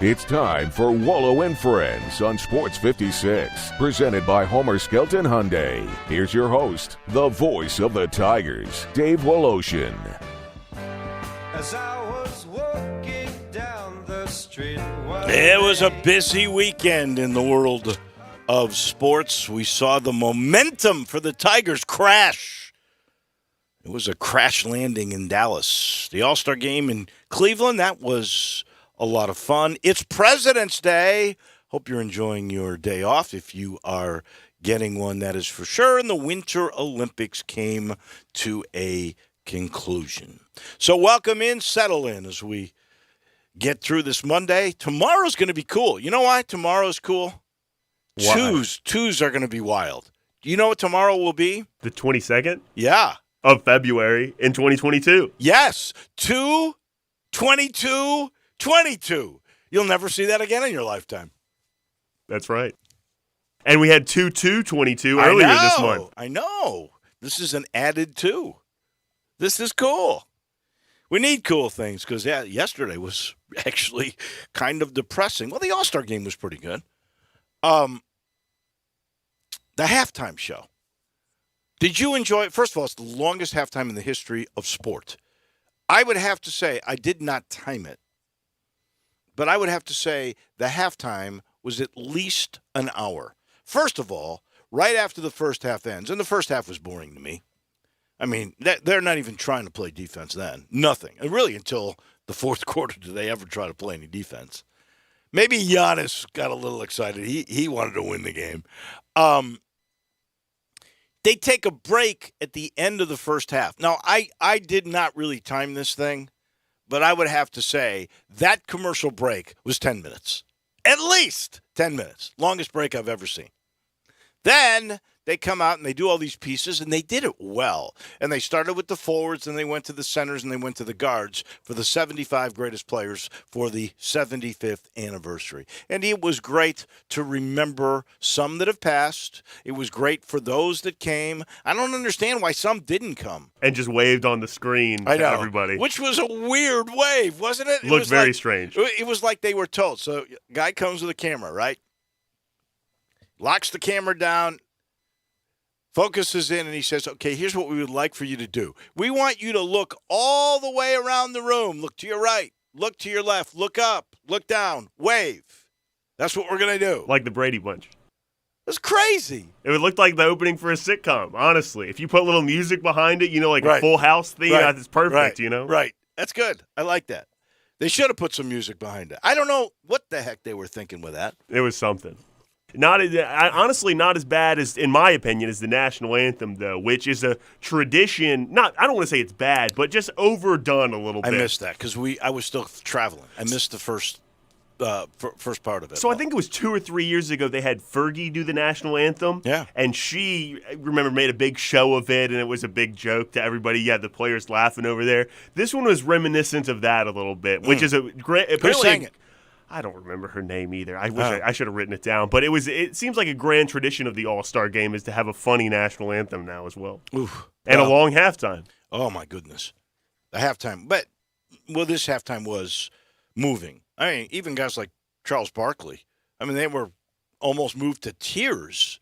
It's time for Wallow and Friends on Sports 56, presented by Homer Skelton Hyundai. Here's your host, the voice of the Tigers, Dave Woloshin. As I was walking down the street, it was a busy weekend in the world of sports. We saw the momentum for the Tigers crash. It was a crash landing in Dallas. The All-Star game in Cleveland, that was a lot of fun. It's President's Day. Hope you're enjoying your day off. If you are getting one, that is for sure. And the Winter Olympics came to a conclusion. So welcome in, settle in as we get through this Monday. Tomorrow's going to be cool. You know why tomorrow's cool? Why? Twos are going to be wild. Do you know what tomorrow will be? The 22nd Yeah. of February in 2022. Yes. 2/22/22. You'll never see that again in your lifetime. That's right. And we had 2/2/22 earlier this month. I know. This is an added 2. This is cool. We need cool things because yesterday was actually kind of depressing. Well, the All-Star game was pretty good. The halftime show. Did you enjoy it? First of all, it's the longest halftime in the history of sport. I would have to say, I did not time it, but I would have to say the halftime was at least an hour. First of all, right after the first half ends, and the first half was boring to me. I mean, they're not even trying to play defense then. Nothing. And really, until the fourth quarter did they ever try to play any defense. Maybe Giannis got a little excited. He wanted to win the game. They take a break at the end of the first half. Now, I did not really time this thing, but I would have to say that commercial break was 10 minutes. At least 10 minutes. Longest break I've ever seen. Then they come out and they do all these pieces, and they did it well. And they started with the forwards, and they went to the centers, and they went to the guards for the 75 greatest players for the 75th anniversary. And it was great to remember some that have passed. It was great for those that came. I don't understand why some didn't come. And just waved on the screen to everybody. Which was a weird wave, wasn't it? Looked very strange. It was like they were told. So guy comes with a camera, right? Locks the camera down. Focuses in, and he says, okay, here's what we would like for you to do. We want you to look all the way around the room. Look to your right. Look to your left. Look up. Look down. Wave. That's what we're going to do. Like the Brady Bunch. It's crazy. It would look like the opening for a sitcom, honestly. If you put a little music behind it, like right. a Full House theme, right. It's perfect, right. Right. That's good. I like that. They should have put some music behind it. I don't know what the heck they were thinking with that. It was something. Honestly, not as bad as, in my opinion, as the national anthem, though, which is a tradition. I don't want to say it's bad, but just overdone a little bit. I missed that because I was still traveling. I missed the first part of it. So I think it was 2 or 3 years ago they had Fergie do the national anthem. Yeah. And she, remember, made a big show of it, and it was a big joke to everybody. You had the players laughing over there. This one was reminiscent of that a little bit, which is a great. Who sang it? I don't remember her name either. I wish I should have written it down. But it seems like a grand tradition of the All-Star game is to have a funny national anthem now as well. Oof. And a long halftime. Oh, my goodness. The halftime. But, this halftime was moving. I mean, even guys like Charles Barkley, they were almost moved to tears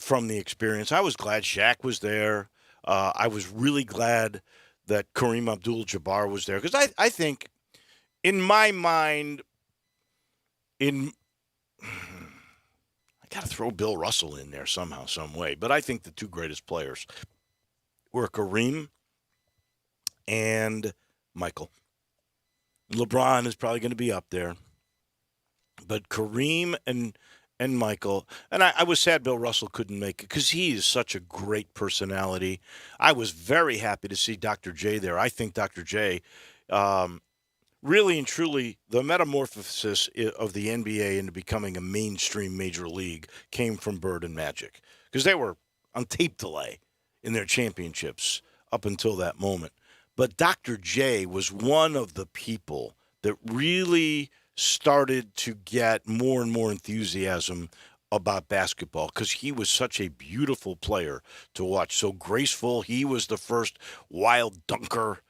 from the experience. I was glad Shaq was there. I was really glad that Kareem Abdul-Jabbar was there. Because I think, in my mind, I got to throw Bill Russell in there somehow, some way. But I think the two greatest players were Kareem and Michael. LeBron is probably going to be up there. But Kareem and Michael, and I was sad Bill Russell couldn't make it because he is such a great personality. I was very happy to see Dr. J there. I think Dr. J really and truly, the metamorphosis of the NBA into becoming a mainstream major league came from Bird and Magic because they were on tape delay in their championships up until that moment. But Dr. J was one of the people that really started to get more and more enthusiasm about basketball because he was such a beautiful player to watch, so graceful. He was the first wild dunker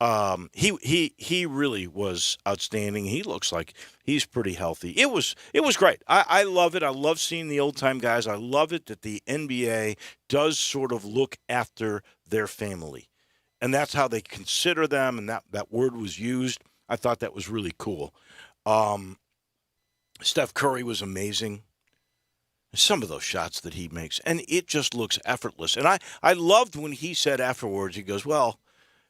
He really was outstanding. He looks like he's pretty healthy. It was great. I love it. I love seeing the old time guys. I love it that the NBA does sort of look after their family, and that's how they consider them. And that word was used. I thought that was really cool. Steph Curry was amazing. Some of those shots that he makes, and it just looks effortless. And I loved when he said afterwards, he goes, well,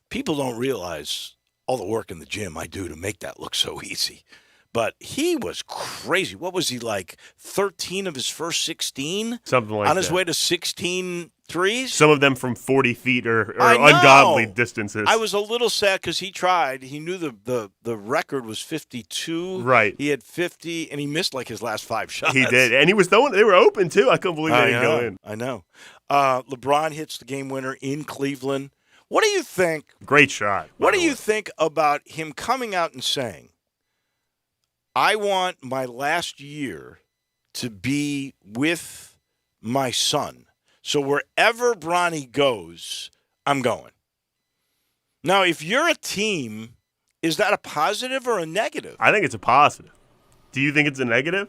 people don't realize all the work in the gym I do to make that look so easy. But he was crazy. What was he, like 13 of his first 16? Something like that. On his way to 16 threes? Some of them from 40 feet or I know. ungodly distances. I was a little sad because he tried. He knew the record was 52. Right. He had 50, and he missed like his last 5 shots. He did. And he was throwing, they were open too. I couldn't believe they didn't go in. I know. LeBron hits the game winner in Cleveland. What do you think? Great shot. What do you think about him coming out and saying, I want my last year to be with my son. So wherever Bronny goes, I'm going. Now, if you're a team, is that a positive or a negative? I think it's a positive. Do you think it's a negative?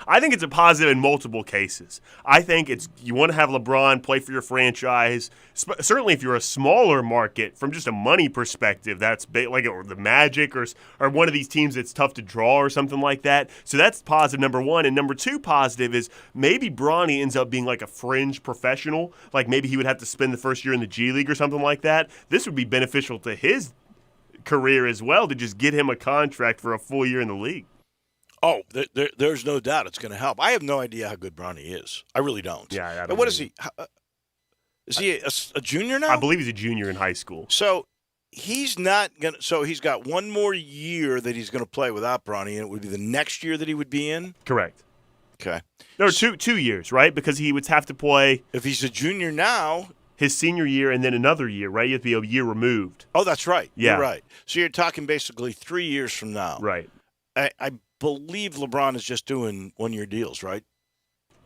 I think it's a positive in multiple cases. I think you want to have LeBron play for your franchise. Certainly, if you're a smaller market, from just a money perspective, that's like the Magic or one of these teams that's tough to draw or something like that. So that's positive, number one. And number two positive is maybe Bronny ends up being like a fringe professional. Like maybe he would have to spend the first year in the G League or something like that. This would be beneficial to his career as well to just get him a contract for a full year in the league. Oh, there's no doubt it's going to help. I have no idea how good Bronny is. I really don't. Yeah, I don't. And what is he? Is he a junior now? I believe he's a junior in high school. So he's not going to – so he's got one more year that he's going to play without Bronny, and it would be the next year that he would be in? Correct. Okay. No, two years, right? Because he would have to play – If he's a junior now – his senior year and then another year, right? You have to be a year removed. Oh, that's right. Yeah. You're right. So you're talking basically 3 years from now. Right. I believe LeBron is just doing one-year deals, right?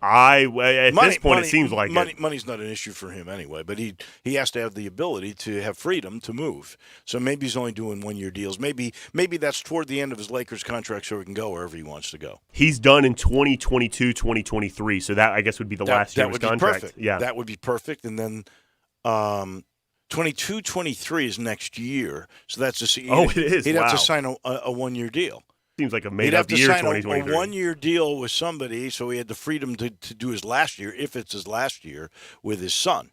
At this point, it seems like money's not an issue for him anyway, but he has to have the ability to have freedom to move. So maybe he's only doing one-year deals. Maybe that's toward the end of his Lakers contract so he can go wherever he wants to go. He's done in 2022, 2023, so that, I guess, would be the last year of his contract. Perfect. Yeah. That would be perfect. And then 22-23 is next year, so that's just it is. He'd Wow. have to sign a one-year deal. Seems like a He'd made-up have to year, sign 2023. a one-year deal with somebody, so he had the freedom to do his last year, if it's his last year, with his son.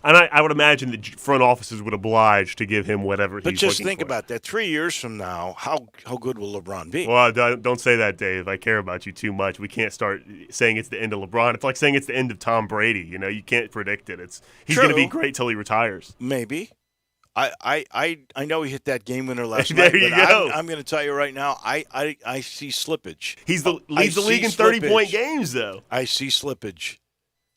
And I would imagine the front offices would oblige to give him whatever he's looking for. But just think for. about that. 3 years from now, how good will LeBron be? Well, don't say that, Dave. I care about you too much. We can't start saying it's the end of LeBron. It's like saying it's the end of Tom Brady. You know, you can't predict it. He's going to be great till he retires. Maybe. I know he hit that game winner last there night. You but go. I'm going to tell you right now, I see slippage. He's leads the league in 30-point games, though. I see slippage.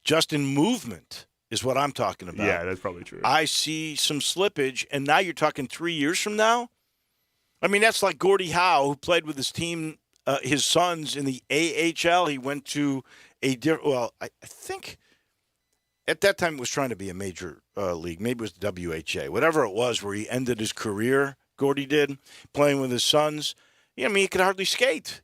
Just in movement is what I'm talking about. Yeah, that's probably true. I see some slippage, and now you're talking 3 years from now? I mean, that's like Gordie Howe, who played with his team, his sons, in the AHL. He went to I think at that time it was trying to be a major league. Maybe it was the WHA. Whatever it was, where he ended his career, Gordie did, playing with his sons. Yeah, I mean, he could hardly skate.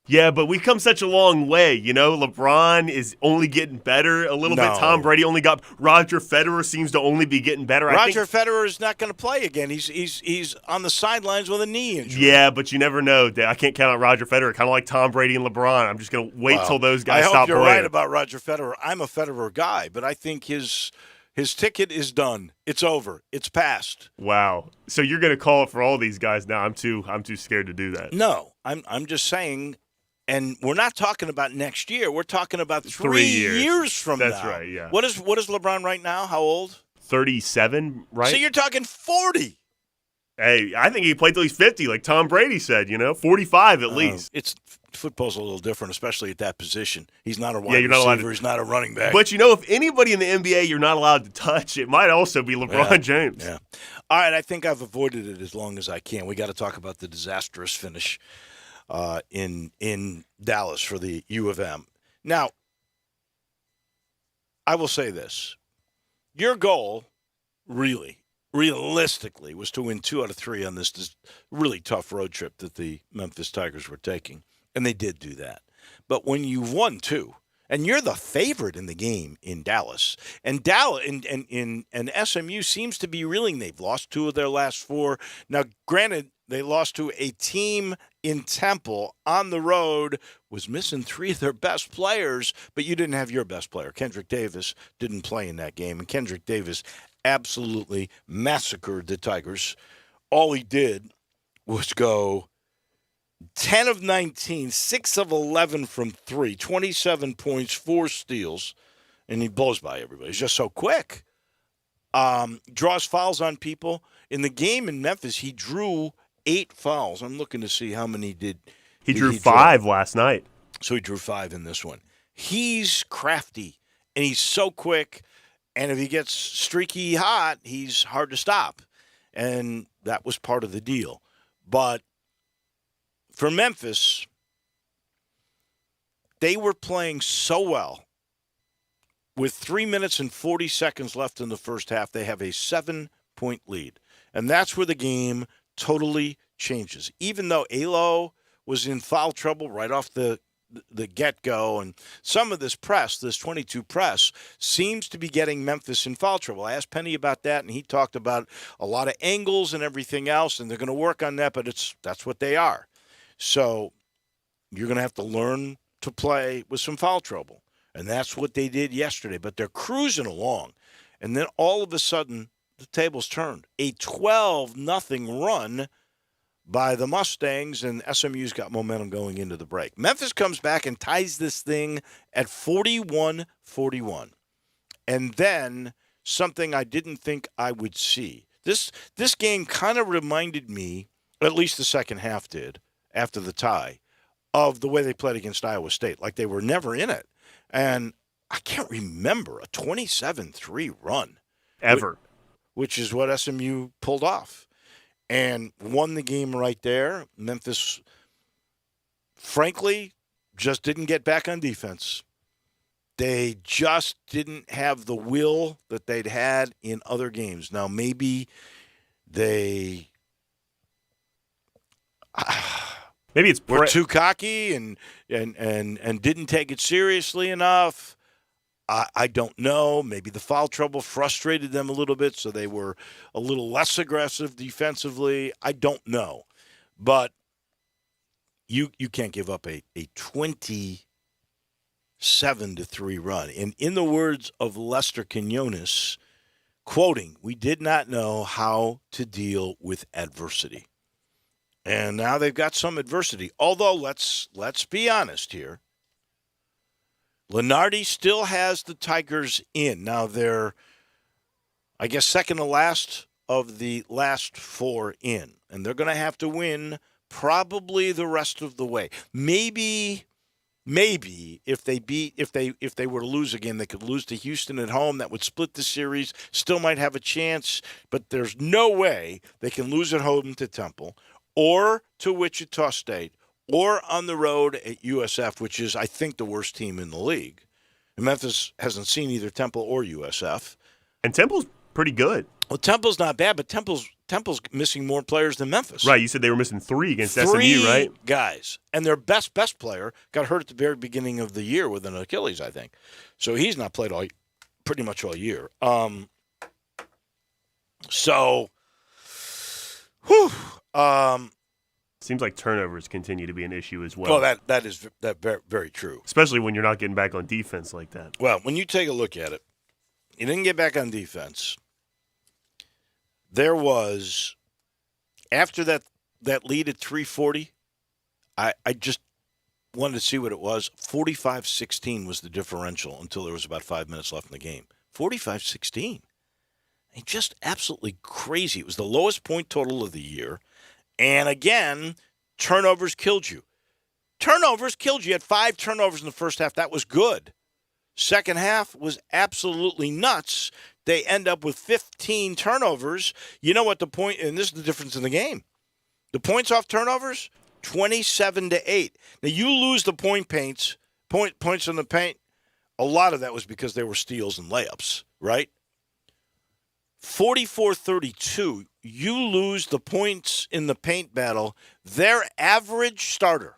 Yeah, but we've come such a long way. You know, LeBron is only getting better a little bit. Tom Brady only got. Roger Federer seems to only be getting better. Roger Federer is not going to play again. He's on the sidelines with a knee injury. Yeah, but you never know. I can't count on Roger Federer. Kind of like Tom Brady and LeBron. I'm just going to wait till those guys stop playing. I hope you're right about Roger Federer. I'm a Federer guy, but I think his ticket is done. It's over. It's past. Wow. So you're going to call it for all these guys now? I'm too scared to do that. No, I'm just saying. And we're not talking about next year. We're talking about 3 years from now. That's right, yeah. What is LeBron right now? How old? 37, right? So you're talking 40. Hey, I think he played till he's 50, like Tom Brady said, 45 at least. Football's a little different, especially at that position. He's not a wide receiver. He's not a running back. But, if anybody in the NBA you're not allowed to touch, it might also be LeBron James. Yeah. All right, I think I've avoided it as long as I can. We got to talk about the disastrous finish in Dallas for the U of M. Now, I will say this. Your goal, really, realistically was to win 2 out of 3 on this really tough road trip that the Memphis Tigers were taking. And they did do that. But when you've won 2, and you're the favorite in the game in Dallas, and and SMU seems to be reeling. They've lost 2 of their last 4. Now, granted, they lost to a team in Temple on the road, was missing 3 of their best players, but you didn't have your best player. Kendrick Davis didn't play in that game, and Kendrick Davis absolutely massacred the Tigers. All he did was go 10 of 19, 6 of 11 from 3, 27 points, 4 steals, and he blows by everybody. He's just so quick. Draws fouls on people. In the game in Memphis, he drew 8 fouls. I'm looking to see how many he drew 5 last night. So he drew 5 in this one. He's crafty, and he's so quick, and if he gets streaky hot, he's hard to stop. And that was part of the deal. But for Memphis, they were playing so well. With 3 minutes and 40 seconds left in the first half, they have a 7-point lead. And that's where the game totally changes. Even though Alo was in foul trouble right off the get-go, and some of this press, this 22 press, seems to be getting Memphis in foul trouble. I asked Penny about that, and he talked about a lot of angles and everything else, and they're going to work on that, but that's what they are. So you're going to have to learn to play with some foul trouble. And that's what they did yesterday. But they're cruising along. And then all of a sudden, the tables turned. A 12-0 run by the Mustangs, and SMU's got momentum going into the break. Memphis comes back and ties this thing at 41-41. And then something I didn't think I would see. This game kind of reminded me, at least the second half did, after the tie, of the way they played against Iowa State. Like they were never in it. And I can't remember a 27-3 run. Ever. Which is what SMU pulled off. And won the game right there. Memphis, frankly, just didn't get back on defense. They just didn't have the will that they'd had in other games. Now, maybe they maybe it's were too cocky and didn't take it seriously enough. I don't know. Maybe the foul trouble frustrated them a little bit, so they were a little less aggressive defensively. I don't know. But you can't give up a 27-3 run. And in the words of Lester Quinones, quoting, "We did not know how to deal with adversity." And now they've got some adversity. Although, let's be honest here. Lunardi still has the Tigers in. Now they're, I guess, second to last of the last 4 in. And they're going to have to win probably the rest of the way. Maybe if they were to lose again, they could lose to Houston at home. That would split the series. Still might have a chance, but there's no way they can lose at home to Temple or to Wichita State, or on the road at USF, which is, I think, the worst team in the league. And Memphis hasn't seen either Temple or USF. And Temple's pretty good. Well, Temple's not bad, but Temple's missing more players than Memphis. Right, you said they were missing 3 against 3 SMU, right? Guys. And their best player got hurt at the very beginning of the year with an Achilles, I think. So he's not played pretty much all year. Seems like turnovers continue to be an issue as well. Well, that is very, very true. Especially when you're not getting back on defense like that. Well, when you take a look at it, you didn't get back on defense. There was, after that lead at 340, I just wanted to see what it was. 45-16 was the differential until there was about 5 minutes left in the game. 45-16. Just absolutely crazy. It was the lowest point total of the year. And again, turnovers killed you. Turnovers killed you. You had 5 turnovers in the first half. That was good. Second half was absolutely nuts. They end up with 15 turnovers. You know what the point, and this is the difference in the game. The points off turnovers, 27-8. Now, you lose the points in the paint. A lot of that was because they were steals and layups, right? 44-32. You lose the points in the paint battle. Their average starter,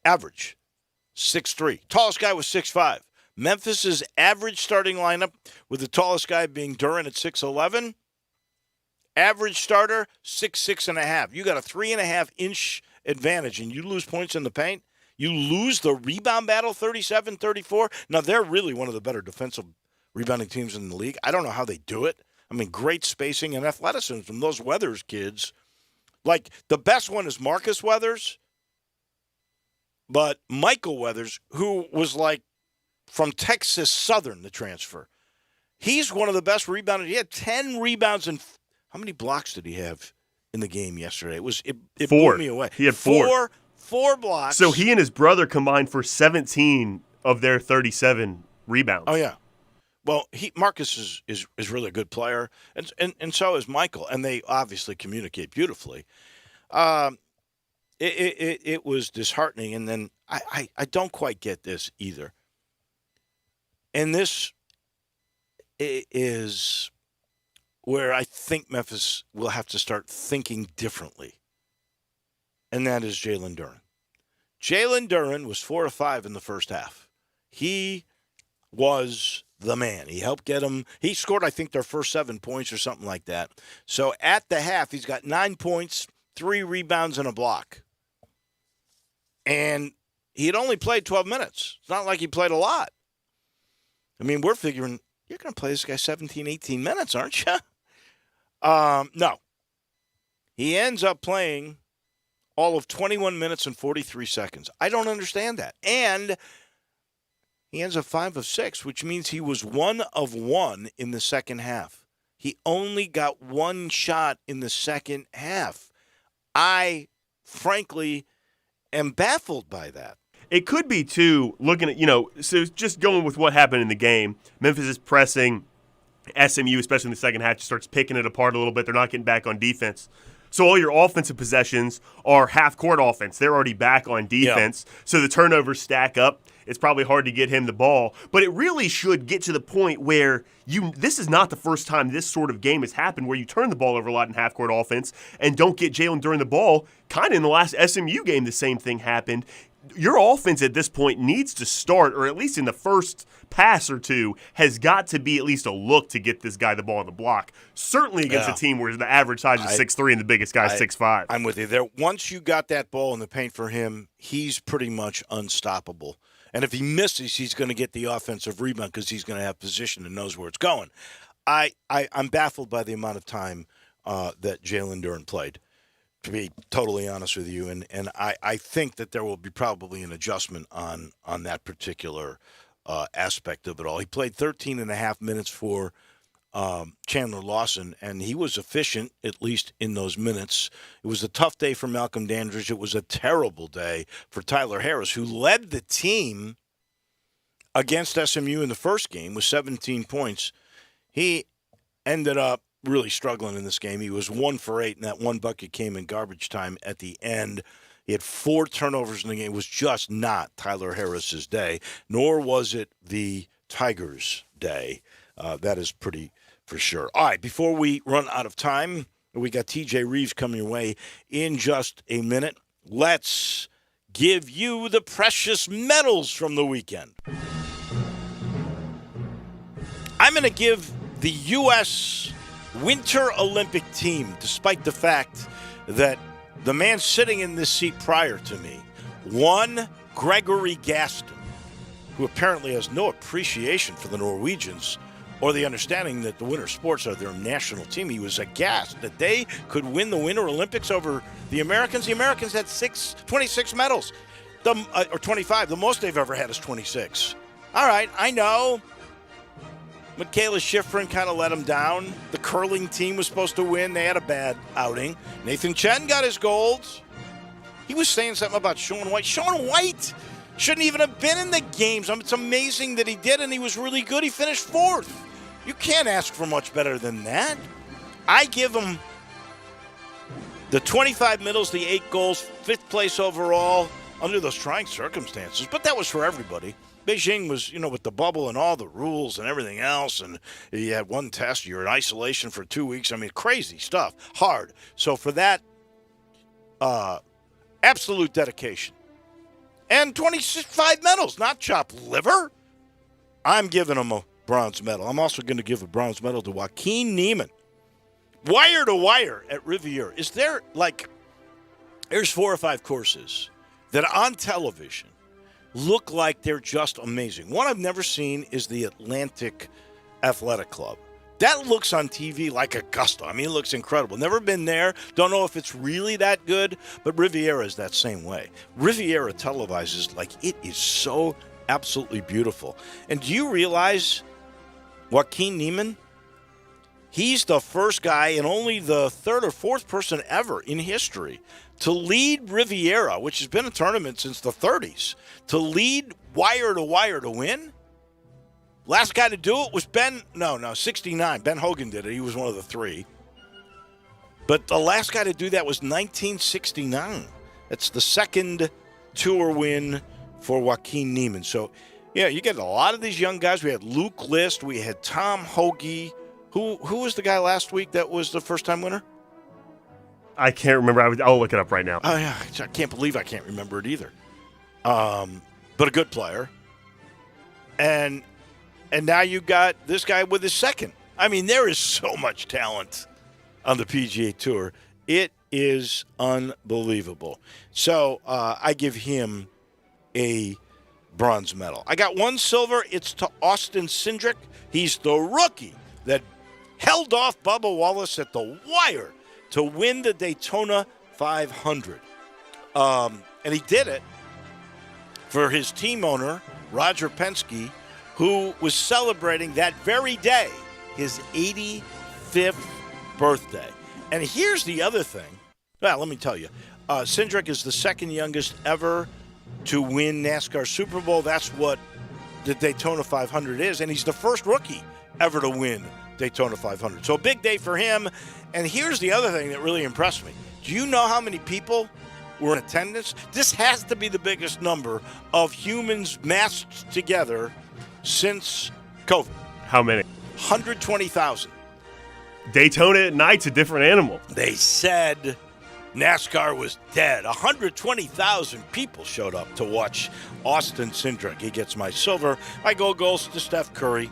6'3". Tallest guy was 6'5". Memphis's average starting lineup, with the tallest guy being Duren at 6'11", average starter, 6'6.5". You got a 3.5-inch advantage, and you lose points in the paint. You lose the rebound battle, 37-34. Now, they're really one of the better defensive rebounding teams in the league. I don't know how they do it. I mean, great spacing and athleticism from those Weathers kids. Like, the best one is Marcus Weathers, but Michael Weathers, who was like from Texas Southern, the transfer, he's one of the best rebounders. He had 10 rebounds, and how many blocks did he have in the game yesterday? It blew me away. He had four. Four blocks. So he and his brother combined for 17 of their 37 rebounds. Oh, yeah. Well, Marcus is really a good player, and so is Michael, and they obviously communicate beautifully. It was disheartening, and then I don't quite get this either. And this is where I think Memphis will have to start thinking differently, and that is Jalen Duren. Jalen Duren was 4 of 5 in the first half. He was the man. He helped get them. He scored, I think, their first 7 points or something like that. So at the half, he's got 9 points, 3 rebounds, and a block. And he had only played 12 minutes. It's not like he played a lot. I mean, we're figuring, you're going to play this guy 17, 18 minutes, aren't you? No. He ends up playing all of 21 minutes and 43 seconds. I don't understand that. And he ends up 5 of 6, which means he was 1 of 1 in the second half. He only got 1 shot in the second half. I, frankly, am baffled by that. It could be, too, looking at, so just going with what happened in the game, Memphis is pressing SMU, especially in the second half, just starts picking it apart a little bit. They're not getting back on defense. So all your offensive possessions are half-court offense. They're already back on defense. Yeah. So the turnovers stack up. It's probably hard to get him the ball. But it really should get to the point where this is not the first time this sort of game has happened where you turn the ball over a lot in half-court offense and don't get Jalen Duren the ball. Kind of in the last SMU game, the same thing happened. Your offense at this point needs to start, or at least in the first pass or two, has got to be at least a look to get this guy the ball on the block. Certainly against a team where the average size is 6'3" and the biggest guy is 6'5". I'm with you there. Once you got that ball in the paint for him, he's pretty much unstoppable. And if he misses, he's going to get the offensive rebound because he's going to have position and knows where it's going. I'm baffled by the amount of time that Jalen Duren played, to be totally honest with you. And I think that there will be probably an adjustment on that particular aspect of it all. He played 13 and a half minutes for Chandler Lawson, and he was efficient, at least in those minutes. It was a tough day for Malcolm Dandridge. It was a terrible day for Tyler Harris, who led the team against SMU in the first game with 17 points. He ended up really struggling in this game. He was 1 for 8, and that one bucket came in garbage time at the end. He had 4 turnovers in the game. It was just not Tyler Harris's day, nor was it the Tigers' day. That is pretty for sure. All right, before we run out of time, we got TJ Reeves coming your way in just a minute. Let's give you the precious medals from the weekend. I'm going to give the U.S. Winter Olympic team, despite the fact that the man sitting in this seat prior to me, one Gregory Gaston, who apparently has no appreciation for the Norwegians or the understanding that the Winter Sports are their national team. He was aghast that they could win the Winter Olympics over the Americans. The Americans had 26 medals, or 25. The most they've ever had is 26. All right, I know. Michaela Schifrin kind of let them down. The curling team was supposed to win. They had a bad outing. Nathan Chen got his gold. He was saying something about Shaun White. Shaun White shouldn't even have been in the games. It's amazing that he did, and he was really good. He finished 4th. You can't ask for much better than that. I give him the 25 medals, the 8 goals, 5th place overall under those trying circumstances. But that was for everybody. Beijing was, with the bubble and all the rules and everything else, and you had one test, you're in isolation for 2 weeks. I mean, crazy stuff, hard. So for that, absolute dedication. And 25 medals, not chopped liver. I'm giving him a bronze medal. I'm also going to give a bronze medal to Joaquin Niemann. Wire to wire at Riviera. Is there, there's 4 or 5 courses that on television look like they're just amazing. One I've never seen is the Atlantic Athletic Club. That looks on TV like Augusta. I mean, it looks incredible. Never been there. Don't know if it's really that good, but Riviera is that same way. Riviera televises like it is so absolutely beautiful. And do you realize Joaquin Niemann? He's the first guy and only the 3rd or 4th person ever in history to lead Riviera, which has been a tournament since the 30s, to lead wire to wire to win. Last guy to do it was 69. Ben Hogan did it. He was one of the 3. But the last guy to do that was 1969. That's the second tour win for Joaquin Niemann. So, yeah, you get a lot of these young guys. We had Luke List. We had Tom Hoagie. Who was the guy last week that was the first-time winner? I can't remember. I'll look it up right now. Oh, yeah. I can't believe I can't remember it either. But a good player. And now you got this guy with his second. I mean, there is so much talent on the PGA Tour. It is unbelievable. So I give him a bronze medal. I got 1 silver. It's to Austin Cindric. He's the rookie that held off Bubba Wallace at the wire to win the Daytona 500. And he did it for his team owner, Roger Penske, who was celebrating that very day his 85th birthday. And here's the other thing. Well, let me tell you. Cindric is the second youngest ever to win NASCAR Super Bowl. That's what the Daytona 500 is. And he's the first rookie ever to win Daytona 500. So a big day for him. And here's the other thing that really impressed me. Do you know how many people were in attendance? This has to be the biggest number of humans massed together since COVID. How many? 120,000. Daytona at night's a different animal. They said NASCAR was dead. 120,000 people showed up to watch Austin Cindric. He gets my silver. My gold goes to Steph Curry.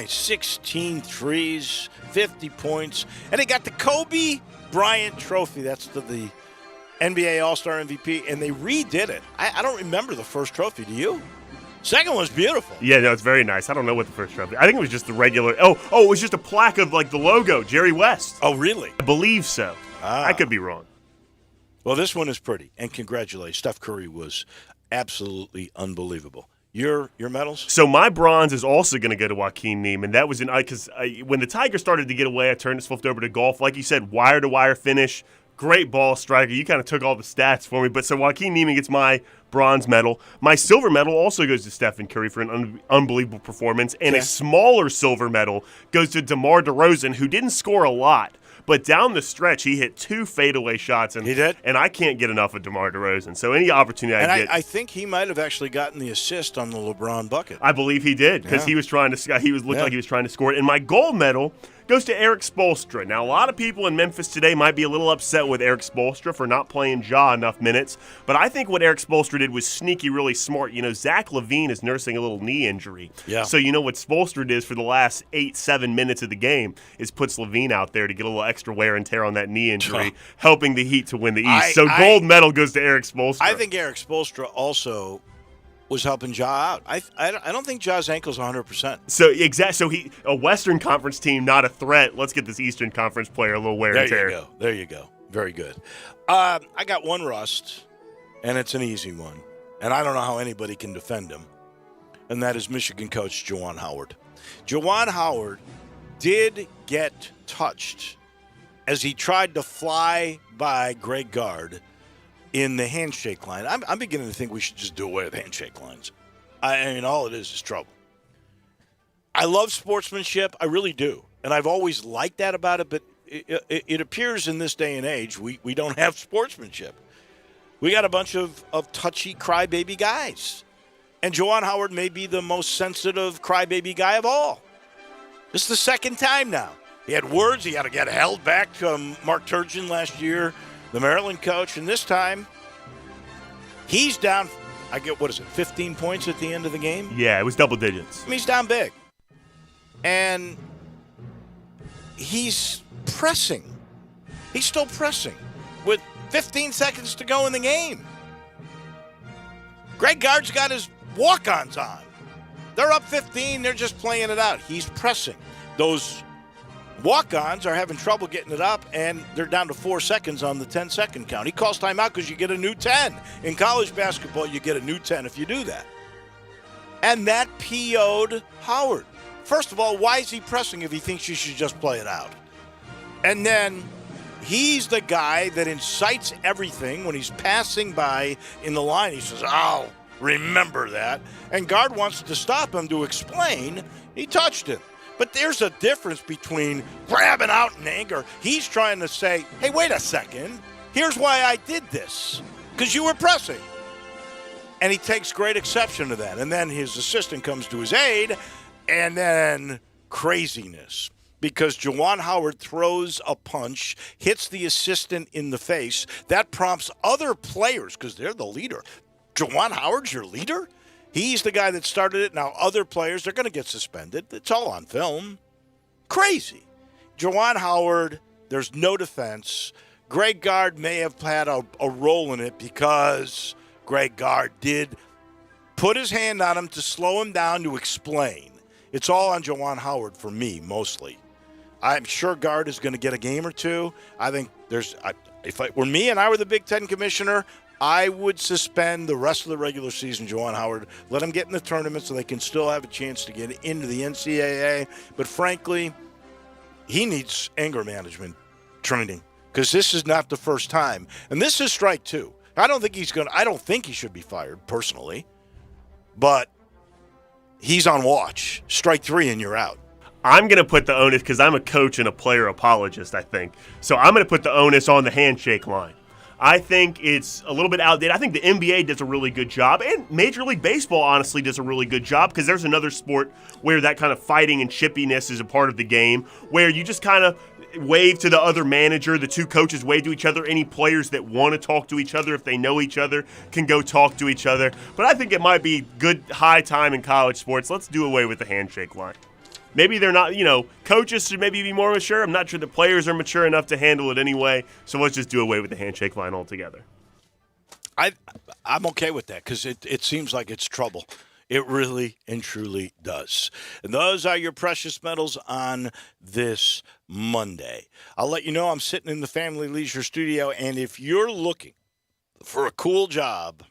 16 threes, 50 points. And he got the Kobe Bryant Trophy. That's the NBA All-Star MVP. And they redid it. I don't remember the first trophy. Do you? Second one's beautiful. Yeah, no, it's very nice. I don't know what the first trophy. I think it was just the regular. Oh, it was just a plaque of the logo, Jerry West. Oh, really? I believe so. I could be wrong. Well, this one is pretty, and congratulations. Steph Curry was absolutely unbelievable. Your medals? So my bronze is also going to go to Joaquin Niemann. That was because when the Tigers started to get away, I flipped over to golf. Like you said, wire-to-wire finish, great ball striker. You kind of took all the stats for me. But so Joaquin Niemann gets my bronze medal. My silver medal also goes to Stephen Curry for an unbelievable performance. And a smaller silver medal goes to DeMar DeRozan, who didn't score a lot. But down the stretch, he hit 2 fadeaway shots. And, he did? And I can't get enough of DeMar DeRozan. So any opportunity I get. I think he might have actually gotten the assist on the LeBron bucket. I believe he did because he was trying to. Like he was trying to score it. And my gold medal goes to Eric Spoelstra. Now, a lot of people in Memphis today might be a little upset with Eric Spoelstra for not playing Ja enough minutes, but I think what Eric Spoelstra did was sneaky, really smart. Zach LaVine is nursing a little knee injury. Yeah. So what Spoelstra did for the last 8-7 minutes of the game is puts LaVine out there to get a little extra wear and tear on that knee injury, helping the Heat to win the East. So gold medal goes to Eric Spoelstra. I think Eric Spoelstra also was helping Ja out. I don't think Ja's ankle's 100%. So a Western Conference team, not a threat. Let's get this Eastern Conference player a little wear and tear. There you go. Very good. I got one rust, and it's an easy one. And I don't know how anybody can defend him. And that is Michigan coach Juwan Howard. Juwan Howard did get touched as he tried to fly by Greg Gard in the handshake line. I'm beginning to think we should just do away with handshake lines. I mean, all it is trouble. I love sportsmanship. I really do. And I've always liked that about it, but it appears in this day and age we don't have sportsmanship. We got a bunch of touchy crybaby guys. And Juwan Howard may be the most sensitive crybaby guy of all. This is the second time now. He had words. He had to get held back to Mark Turgeon last year, the Maryland coach. And this time, he's down, 15 points at the end of the game? Yeah, it was double digits. I mean, he's down big. And he's pressing. He's still pressing with 15 seconds to go in the game. Greg Gard's got his walk-ons on. They're up 15. They're just playing it out. He's pressing. Those walk-ons are having trouble getting it up, and they're down to 4 seconds on the 10-second count. He calls timeout because you get a new 10. In college basketball, you get a new 10 if you do that. And that PO'd Howard. First of all, why is he pressing if he thinks you should just play it out? And then he's the guy that incites everything when he's passing by in the line. He says, "Oh, remember that." And Gard wants to stop him to explain he touched him. But there's a difference between grabbing out in anger. He's trying to say, "Hey, wait a second. Here's why I did this. Because you were pressing." And he takes great exception to that. And then his assistant comes to his aid, and then craziness. Because Juwan Howard throws a punch, hits the assistant in the face. That prompts other players, because they're the leader. Juwan Howard's your leader? He's the guy that started it. Now other players, they're going to get suspended. It's all on film. Crazy. Juwan Howard, there's no defense. Greg Gard may have had a role in it because Greg Gard did put his hand on him to slow him down to explain. It's all on Juwan Howard for me, mostly. I'm sure Gard is going to get a game or two. I think if it were me and I were the Big Ten commissioner, I would suspend the rest of the regular season, Juwan Howard. Let him get in the tournament so they can still have a chance to get into the NCAA. But frankly, he needs anger management training because this is not the first time. And this is strike two. I don't think he should be fired personally, but he's on watch. Strike three and you're out. I'm going to put the onus, because I'm a coach and a player apologist, I think. So I'm going to put the onus on the handshake line. I think it's a little bit outdated. I think the NBA does a really good job, and Major League Baseball honestly does a really good job, because there's another sport where that kind of fighting and chippiness is a part of the game, where you just kind of wave to the other manager, the two coaches wave to each other. Any players that want to talk to each other, if they know each other, can go talk to each other. But I think it might be good high time in college sports. Let's do away with the handshake line. Maybe they're not, coaches should maybe be more mature. I'm not sure the players are mature enough to handle it anyway. So let's just do away with the handshake line altogether. I'm okay with that because it seems like it's trouble. It really and truly does. And those are your precious metals on this Monday. I'll let you know I'm sitting in the Family Leisure studio, and if you're looking for a cool job,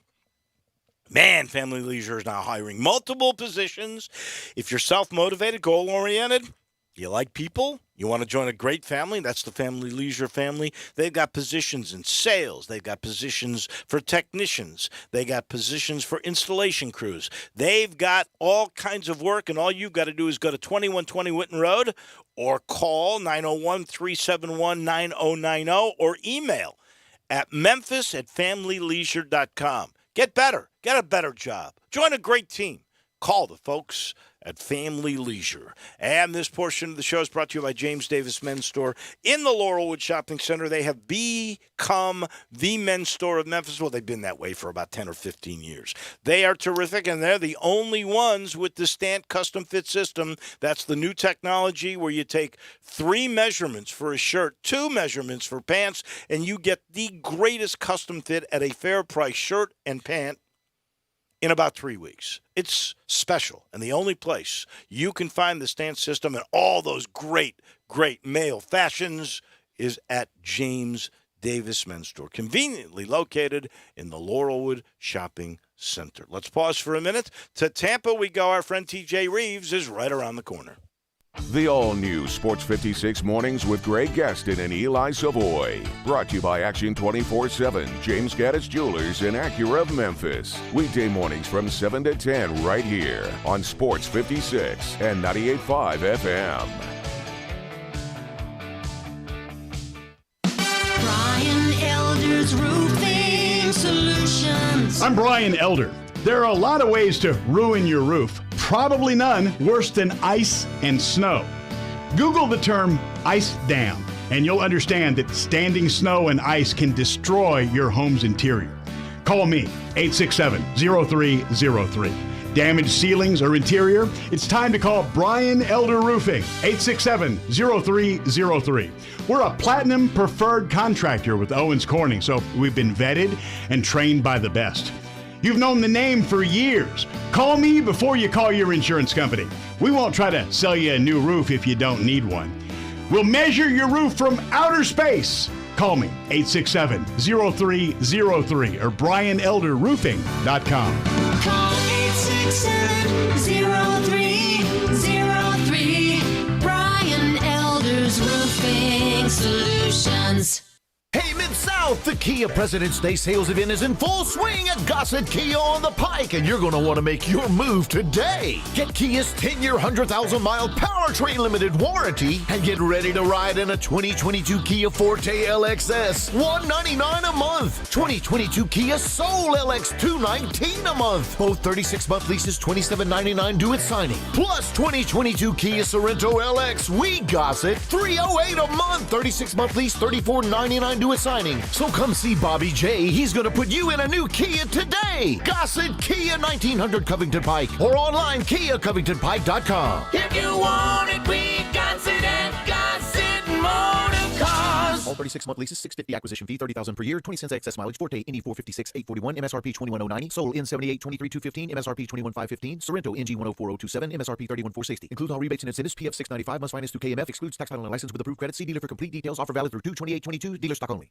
man, Family Leisure is now hiring multiple positions. If you're self-motivated, goal-oriented, you like people, you want to join a great family, that's the Family Leisure family. They've got positions in sales. They've got positions for technicians. They got positions for installation crews. They've got all kinds of work, and all you've got to do is go to 2120 Whitten Road or call 901-371-9090 or email at memphis@familyleisure.com. Get better. Get a better job. Join a great team. Call the folks at Family Leisure. And this portion of the show is brought to you by James Davis Men's Store in the Laurelwood Shopping Center. They have become the men's store of Memphis. Well, they've been that way for about 10 or 15 years. They are terrific, and they're the only ones with the Stant Custom Fit System. That's the new technology where you take 3 measurements for a shirt, 2 measurements for pants, and you get the greatest custom fit at a fair price shirt and pant in about 3 weeks. It's special, and the only place you can find the Stant system and all those great male fashions is at James Davis Men's Store, conveniently located in the Laurelwood Shopping Center. Let's pause for a minute. To Tampa we go. Our friend TJ Reeves is right around the corner. The all-new Sports 56 Mornings with Greg Gaston and Eli Savoy. Brought to you by Action 24/7, James Gaddis Jewelers, and Acura of Memphis. Weekday mornings from 7 to 10 right here on Sports 56 and 98.5 FM. Brian Elder's Roofing Solutions. I'm Brian Elder. There are a lot of ways to ruin your roof. Probably none worse than ice and snow. Google the term ice dam, and you'll understand that standing snow and ice can destroy your home's interior. Call me, 867-0303. Damaged ceilings or interior? It's time to call Brian Elder Roofing, 867-0303. We're a platinum preferred contractor with Owens Corning, so we've been vetted and trained by the best. You've known the name for years. Call me before you call your insurance company. We won't try to sell you a new roof if you don't need one. We'll measure your roof from outer space. Call me, 867-0303 or BrianElderRoofing.com. Call 867-0303. Brian Elder's Roofing Solutions. Hey, Mid-South, the Kia President's Day sales event is in full swing at Gossett Kia on the Pike, and you're going to want to make your move today. Get Kia's 10-year, 100,000-mile powertrain limited warranty and get ready to ride in a 2022 Kia Forte LXS, $199 a month. 2022 Kia Soul LX, $219 a month. Both 36-month leases, $27.99 due at signing. Plus 2022 Kia Sorento LX, we Gossett, $308 a month. 36-month lease, $34.99 due at signing. So come see Bobby J. He's going to put you in a new Kia today. Gossett Kia 1900 Covington Pike or online KiaCovingtonPike.com. If you want it, we got it at Gossett Motor Cars. All 36-month leases, $650 acquisition fee, $30,000 per year, 20 cents excess mileage, Forte, Indy 456, $841, MSRP $21,090, Soul N78, $23,215, MSRP $21,515, Sorrento NG $104,027, MSRP $31,460. Includes all rebates and incentives, PF $695, must finance through KMF, excludes tax title and license with approved credit. See dealer for complete details. Offer valid through 2/28/22, dealer stock only.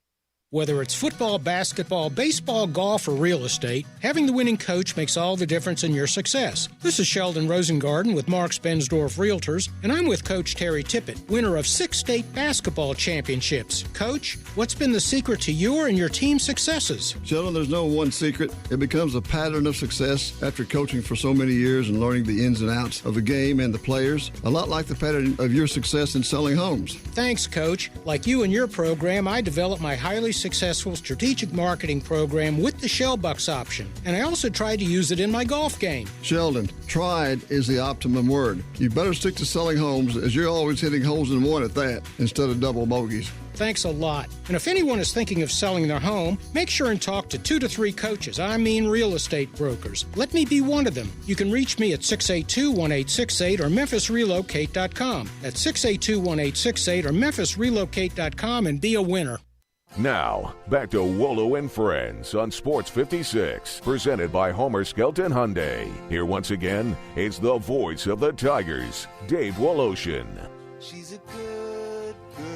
Whether it's football, basketball, baseball, golf, or real estate, having the winning coach makes all the difference in your success. This is Sheldon Rosengarten with Marks Bensdorf Realtors, and I'm with Coach Terry Tippett, winner of 6 state basketball championships. Coach, what's been the secret to your and your team's successes? Sheldon, there's no one secret. It becomes a pattern of success after coaching for so many years and learning the ins and outs of the game and the players, a lot like the pattern of your success in selling homes. Thanks, Coach. Like you and your program, I developed my highly successful strategic marketing program with the Shellbucks option, and I also tried to use it in my golf game. Sheldon, tried is the optimum word. You better stick to selling homes, as you're always hitting holes in one at that, instead of double bogeys. Thanks a lot. And if anyone is thinking of selling their home, make sure and talk to 2 to 3 coaches. I mean real estate brokers. Let me be one of them. You can reach me at 682-1868 or MemphisRelocate.com. That's 682-1868 or MemphisRelocate.com and be a winner. Now, back to Wolo and Friends on Sports 56, presented by Homer Skelton Hyundai. Here once again is the voice of the Tigers, Dave Woloshin. She's a good girl,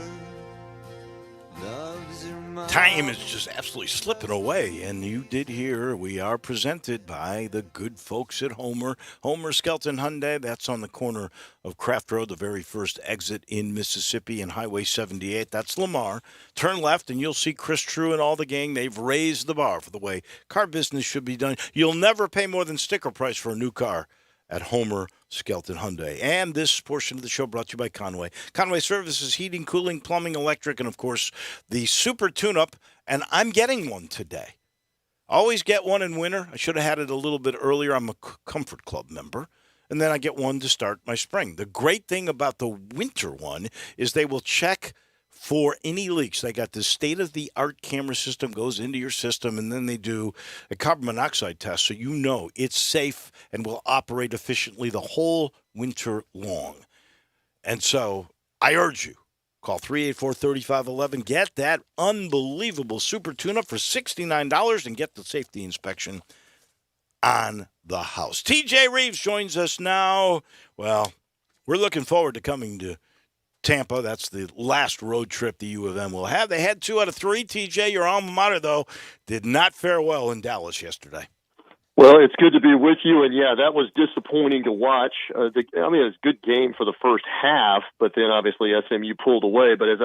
loves her mom. Time is just absolutely slipping away, and you did hear we are presented by the good folks at Homer Skelton Hyundai. That's on the corner of Craft Road, the very first exit in Mississippi, and Highway 78. That's Lamar. Turn left, and you'll see Chris True and all the gang. They've raised the bar for the way car business should be done. You'll never pay more than sticker price for a new car at Homer Skelton Hyundai. And this portion of the show brought to you by Conway. Conway Services, heating, cooling, plumbing, electric, and, of course, the Super Tune-Up. And I'm getting one today. Always get one in winter. I should have had it a little bit earlier. I'm a Comfort Club member. And then I get one to start my spring. The great thing about the winter one is they will check for any leaks. They got this state-of-the-art camera system, goes into your system, and then they do a carbon monoxide test so you know it's safe and will operate efficiently the whole winter long. And so I urge you, call 384-3511. Get that unbelievable Super Tune-Up for $69 and get the safety inspection on the house. TJ Reeves joins us now. Well, we're looking forward to coming to Tampa. That's the last road trip the U of M will have. They had 2 out of 3. TJ, your alma mater, though, did not fare well in Dallas yesterday. Well, it's good to be with you, and yeah, that was disappointing to watch. It was a good game for the first half, but then obviously SMU pulled away. But as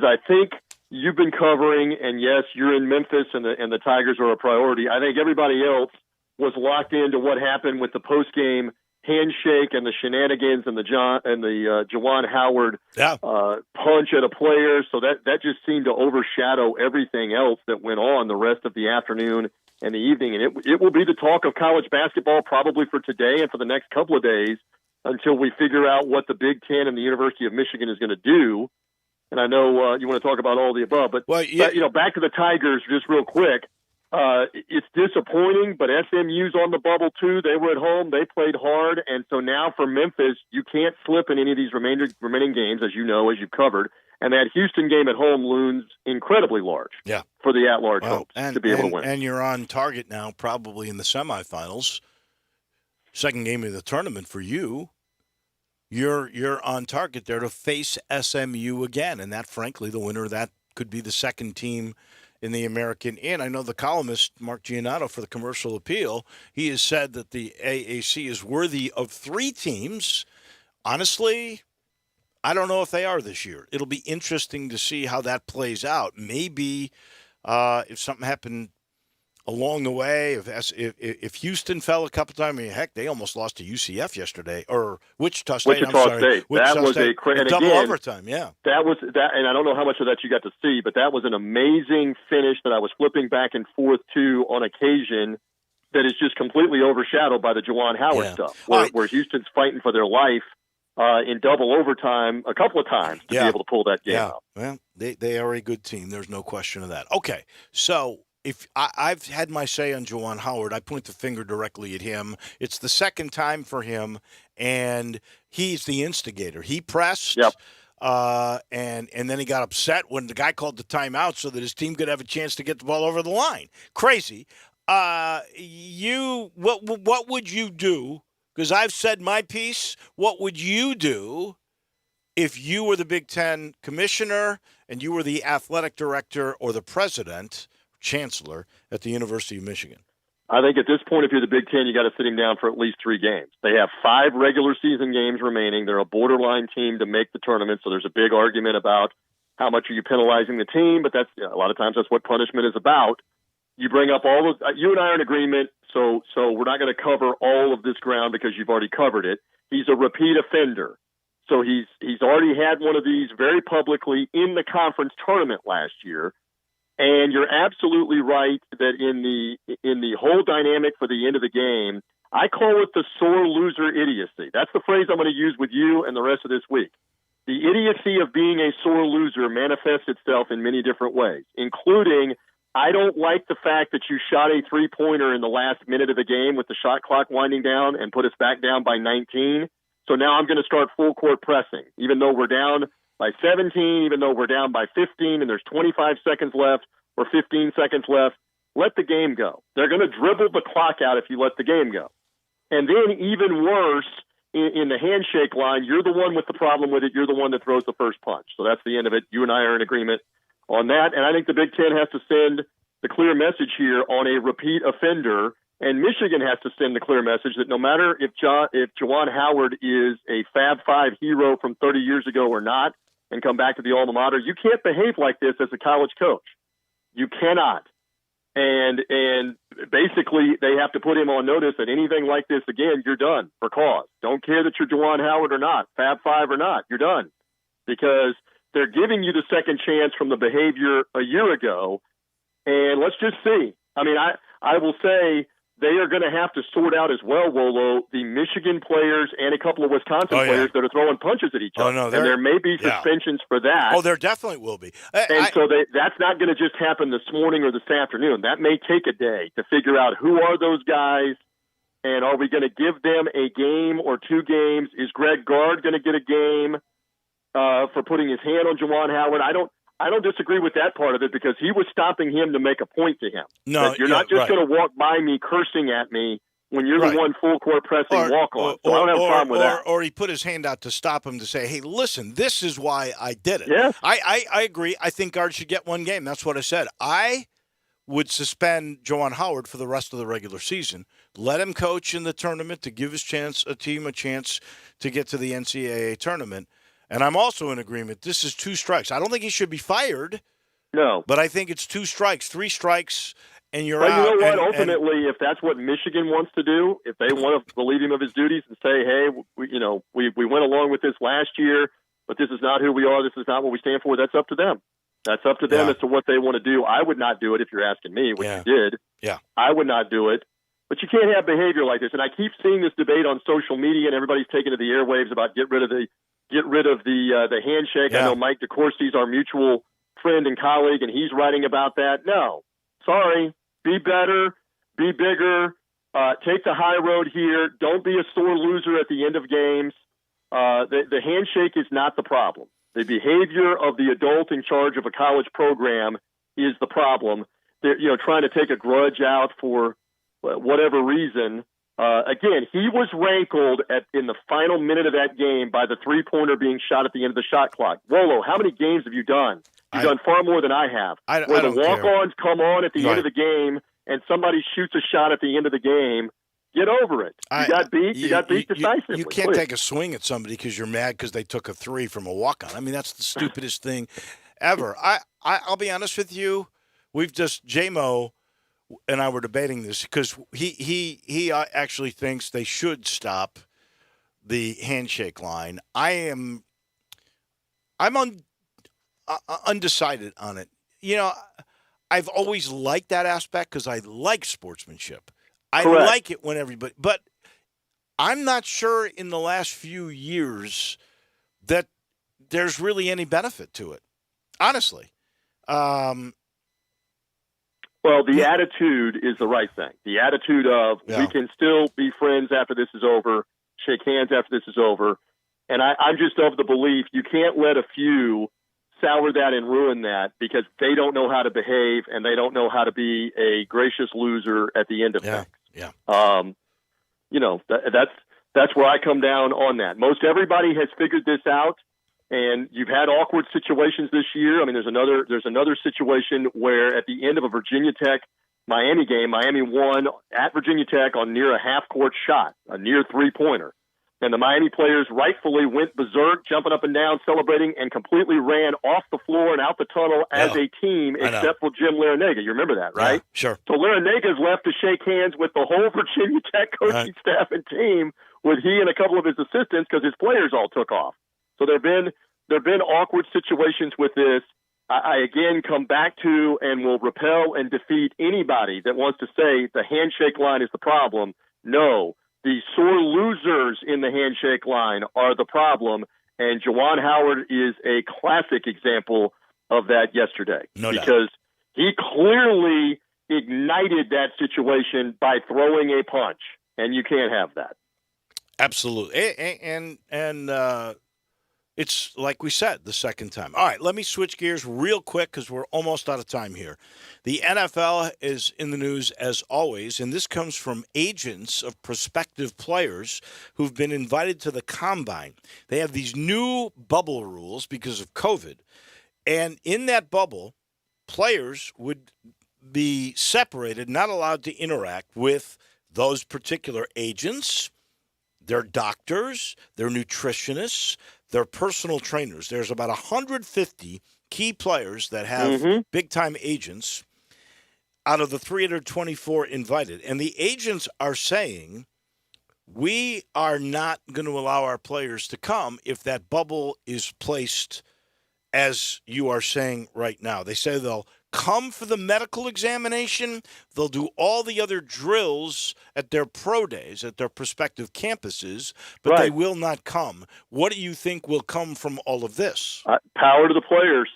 I think you've been covering, and yes, you're in Memphis, and the Tigers are a priority. I think everybody else was locked into what happened with the post-game handshake and the shenanigans and the Juwan Howard punch at a player. So that just seemed to overshadow everything else that went on the rest of the afternoon in the evening, and it will be the talk of college basketball probably for today and for the next couple of days until we figure out what the Big Ten and the University of Michigan is going to do. And I know you want to talk about all the above, but back to the Tigers just real quick. It's disappointing, but SMU's on the bubble too. They were at home. They played hard. And so now for Memphis, you can't slip in any of these remaining games, as you know, as you've covered. And that Houston game at home looms incredibly large for the at-large hopes to be able to win. And you're on target now, probably in the semifinals. Second game of the tournament for you. You're on target there to face SMU again. And that, frankly, the winner of that could be the second team in the American. And I know the columnist, Mark Giannotto, for the Commercial Appeal, he has said that the AAC is worthy of 3 teams. Honestly, I don't know if they are this year. It'll be interesting to see how that plays out. Maybe if something happened along the way, if Houston fell a couple times, I mean, heck, they almost lost to UCF yesterday, or Wichita State. Wichita State. That was a double overtime, yeah. That was that, and I don't know how much of that you got to see, but that was an amazing finish that I was flipping back and forth to on occasion. That is just completely overshadowed by the Juwan Howard stuff, where Houston's fighting for their life in double overtime a couple of times to be able to pull that game out. Well, they are a good team. There's no question of that. Okay, so. If I've had my say on Juwan Howard, I point the finger directly at him. It's the second time for him, and he's the instigator. He pressed, and then he got upset when the guy called the timeout so that his team could have a chance to get the ball over the line. Crazy. What would you do? Because I've said my piece. What would you do if you were the Big Ten commissioner and you were the athletic director or the president, chancellor at the University of Michigan? I think at this point, if you're the Big Ten, you got to sit him down for at least 3 games. They have 5 regular season games remaining. They're a borderline team to make the tournament, so there's a big argument about how much are you penalizing the team, but that's a lot of times that's what punishment is about. You bring up all of you and I are in agreement, so we're not going to cover all of this ground because you've already covered it. He's a repeat offender. So he's already had one of these very publicly in the conference tournament last year. And you're absolutely right that in the whole dynamic for the end of the game, I call it the sore loser idiocy. That's the phrase I'm going to use with you and the rest of this week. The idiocy of being a sore loser manifests itself in many different ways, including I don't like the fact that you shot a 3-pointer in the last minute of the game with the shot clock winding down and put us back down by 19. So now I'm going to start full court pressing, even though we're down by 17, even though we're down by 15 and there's 25 seconds left or 15 seconds left. Let the game go. They're going to dribble the clock out if you let the game go. And then even worse, in the handshake line, you're the one with the problem with it. You're the one that throws the first punch. So that's the end of it. You and I are in agreement on that. And I think the Big Ten has to send the clear message here on a repeat offender. And Michigan has to send the clear message that no matter if Juwan Howard is a Fab Five hero from 30 years ago or not and come back to the alma mater, you can't behave like this as a college coach. You cannot. And basically they have to put him on notice that anything like this again, you're done for cause. Don't care that you're Juwan Howard or not, Fab Five or not, you're done. Because they're giving you the second chance from the behavior a year ago. And let's just see. I mean, I will say they are going to have to sort out as well, Wolo, the Michigan players and a couple of Wisconsin players that are throwing punches at each other. And there may be suspensions for that. Oh, there definitely will be. So that's not going to just happen this morning or this afternoon. That may take a day to figure out who are those guys and are we going to give them a game or 2 games? Is Greg Gard going to get a game for putting his hand on Juwan Howard? I don't disagree with that part of it because he was stopping him to make a point to him. No, you're not just going to walk by me cursing at me when you're the one full court pressing walk on. So I don't have a problem with that. Or he put his hand out to stop him to say, "Hey, listen, this is why I did it." Yes. I agree. I think Gard should get 1 game. That's what I said. I would suspend Juwan Howard for the rest of the regular season. Let him coach in the tournament to give his team a chance to get to the NCAA tournament. And I'm also in agreement. This is 2 strikes. I don't think he should be fired. No. But I think it's 2 strikes, 3 strikes, and you're out. But you know what? Ultimately, if that's what Michigan wants to do, if they want to relieve him of his duties and say, hey, we went along with this last year, but this is not who we are, this is not what we stand for, that's up to them. That's up to them Yeah. as to what they want to do. I would not do it if you're asking me, which Yeah. you did. Yeah. I would not do it. But you can't have behavior like this. And I keep seeing this debate on social media, and everybody's taking to the airwaves about get rid of the handshake. Yeah. I know Mike DeCourcy's our mutual friend and colleague, and he's writing about that. No, sorry. Be better. Be bigger. Take the high road here. Don't be a sore loser at the end of games. The handshake is not the problem. The behavior of the adult in charge of a college program is the problem. They're, trying to take a grudge out for whatever reason. Again, he was rankled in the final minute of that game by the three-pointer being shot at the end of the shot clock. Wolo, how many games have you done? You've done far more than I have. Where the walk-ons come on at the end of the game and somebody shoots a shot at the end of the game, get over it. You got beat. You got beat decisively. You can't Please. take a swing at somebody because you're mad because they took a three from a walk-on. I mean, that's the stupidest thing ever. I'll be honest with you. We've just J-Mo and I were debating this because he actually thinks they should stop the handshake line. I'm undecided on it. I've always liked that aspect because I like sportsmanship. I Correct. like it when everybody, but I'm not sure in the last few years that there's really any benefit to it. Honestly. Well, the attitude is the right thing. The attitude of we can still be friends after this is over, shake hands after this is over. And I'm just of the belief you can't let a few sour that and ruin that because they don't know how to behave and they don't know how to be a gracious loser at the end of things. Yeah. That's where I come down on that. Most everybody has figured this out. And you've had awkward situations this year. I mean, there's another situation where at the end of a Virginia Tech Miami game, Miami won at Virginia Tech on near a half-court shot, a near three-pointer. And the Miami players rightfully went berserk, jumping up and down, celebrating, and completely ran off the floor and out the tunnel as a team, except for Jim Larinaga. You remember that, right? Yeah, sure. So Larinaga's left to shake hands with the whole Virginia Tech coaching staff and team, with he and a couple of his assistants, because his players all took off. So there have been awkward situations with this. I again come back to and will repel and defeat anybody that wants to say the handshake line is the problem. No, the sore losers in the handshake line are the problem, and Juwan Howard is a classic example of that yesterday. No doubt. Because he clearly ignited that situation by throwing a punch, and you can't have that. Absolutely. And it's like we said the second time. All right, let me switch gears real quick because we're almost out of time here. The NFL is in the news as always, and this comes from agents of prospective players who've been invited to the Combine. They have these new bubble rules because of COVID, and in that bubble, players would be separated, not allowed to interact with those particular agents, their doctors, their nutritionists, their personal trainers. There's about 150 key players that have big-time agents out of the 324 invited. And the agents are saying, we are not going to allow our players to come if that bubble is placed as you are saying right now. They say they'll come for the medical examination. They'll do all the other drills at their pro days, at their prospective campuses, but they will not come. What do you think will come from all of this? Power to the players.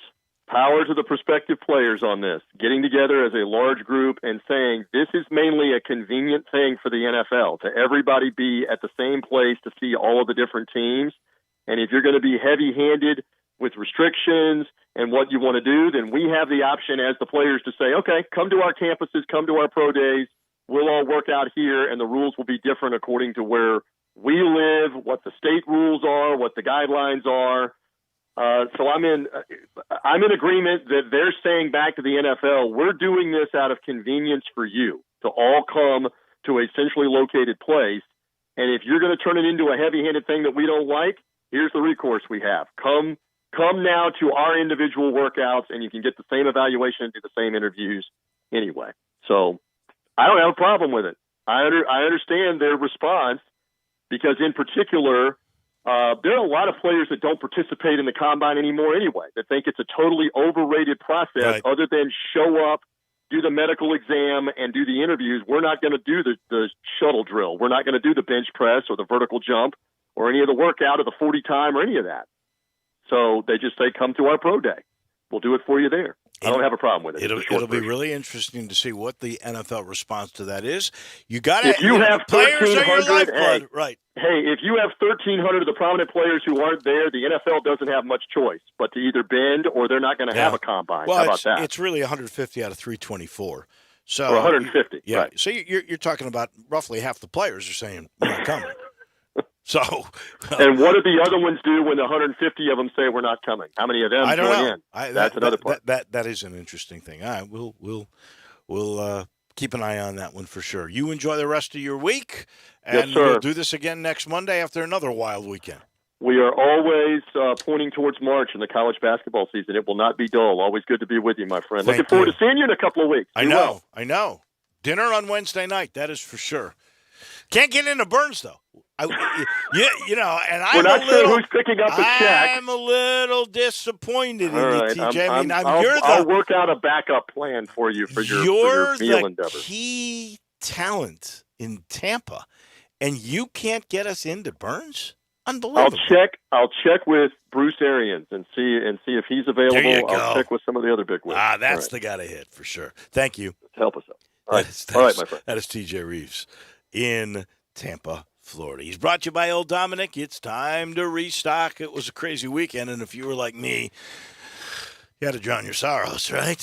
Power to the prospective players on this. Getting together as a large group and saying this is mainly a convenient thing for the NFL, to everybody be at the same place to see all of the different teams. And if you're going to be heavy-handed with restrictions and what you want to do, then we have the option as the players to say, okay, come to our campuses, come to our pro days. We'll all work out here, and the rules will be different according to where we live, what the state rules are, what the guidelines are. So I'm in agreement that they're saying back to the NFL, we're doing this out of convenience for you to all come to a centrally located place. And if you're going to turn it into a heavy-handed thing that we don't like, here's the recourse we have. Come now to our individual workouts, and you can get the same evaluation and do the same interviews anyway. So I don't have a problem with it. I understand their response because, in particular, There are a lot of players that don't participate in the combine anymore anyway, that think it's a totally overrated process other than show up, do the medical exam, and do the interviews. We're not going to do the shuttle drill. We're not going to do the bench press or the vertical jump or any of the workout or the 40 time or any of that. So they just say, come to our pro day. We'll do it for you there. I don't have a problem with it. It'll be really interesting to see what the NFL response to that is. You got to. If you have players are your 1,300, lifeblood, right? Hey, if you have 1,300 of the prominent players who aren't there, the NFL doesn't have much choice but to either bend or they're not going to have a combine. Well, how about that? It's really 150 out of 324. So or 150. Yeah. Right. So you're talking about roughly half the players are saying we're not coming. So, and what do the other ones do when the 150 of them say we're not coming? How many of them I don't join know. in? That's another part. That is an interesting thing. All right, we'll keep an eye on that one for sure. You enjoy the rest of your week, and yes, sir. We'll do this again next Monday after another wild weekend. We are always pointing towards March in the college basketball season. It will not be dull. Always good to be with you, my friend. Looking forward to seeing you in a couple of weeks. I know. Dinner on Wednesday night. That is for sure. Can't get into Burns though. And we're not sure who's picking up the check. I'm a little disappointed in you, right. TJ. I'll work out a backup plan for you for your meal endeavor. You're the key talent in Tampa, and you can't get us into Burns? Unbelievable. I'll check with Bruce Arians and see if he's available. There you go. I'll check with some of the other big wigs. That's the guy to hit for sure. Thank you. Help us out. All right, my friend. That is TJ Reeves in Tampa, Florida. He's brought to you by Old Dominic. It's time to restock. It was a crazy weekend, and if you were like me, you had to drown your sorrows, right?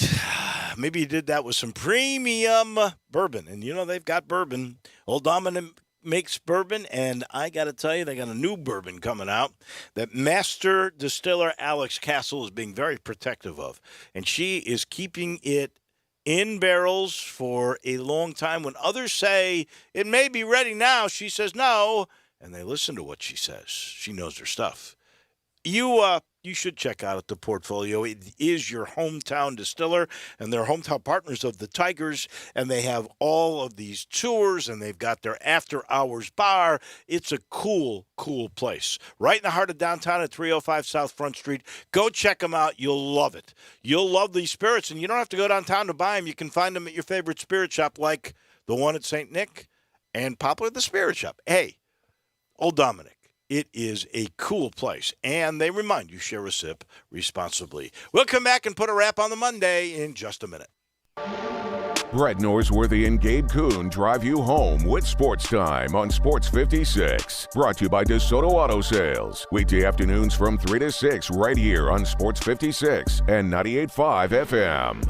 Maybe you did that with some premium bourbon, and they've got bourbon. Old Dominic makes bourbon, and I got to tell you, they got a new bourbon coming out that master distiller Alex Castle is being very protective of, and she is keeping it in barrels for a long time. When others say it may be ready now, she says no, and they listen to what she says. She knows her stuff. You should check out the portfolio. It is your hometown distiller, and they're hometown partners of the Tigers, and they have all of these tours, and they've got their after-hours bar. It's a cool place. Right in the heart of downtown at 305 South Front Street. Go check them out. You'll love it. You'll love these spirits, and you don't have to go downtown to buy them. You can find them at your favorite spirit shop like the one at St. Nick and Poplar the Spirit Shop. Hey, Old Dominic. It is a cool place, and they remind you, share a sip responsibly. We'll come back and put a wrap on the Monday in just a minute. Brett Norsworthy and Gabe Kuhn drive you home with Sports Time on Sports 56. Brought to you by DeSoto Auto Sales. Weekday afternoons from 3 to 6 right here on Sports 56 and 98.5 FM.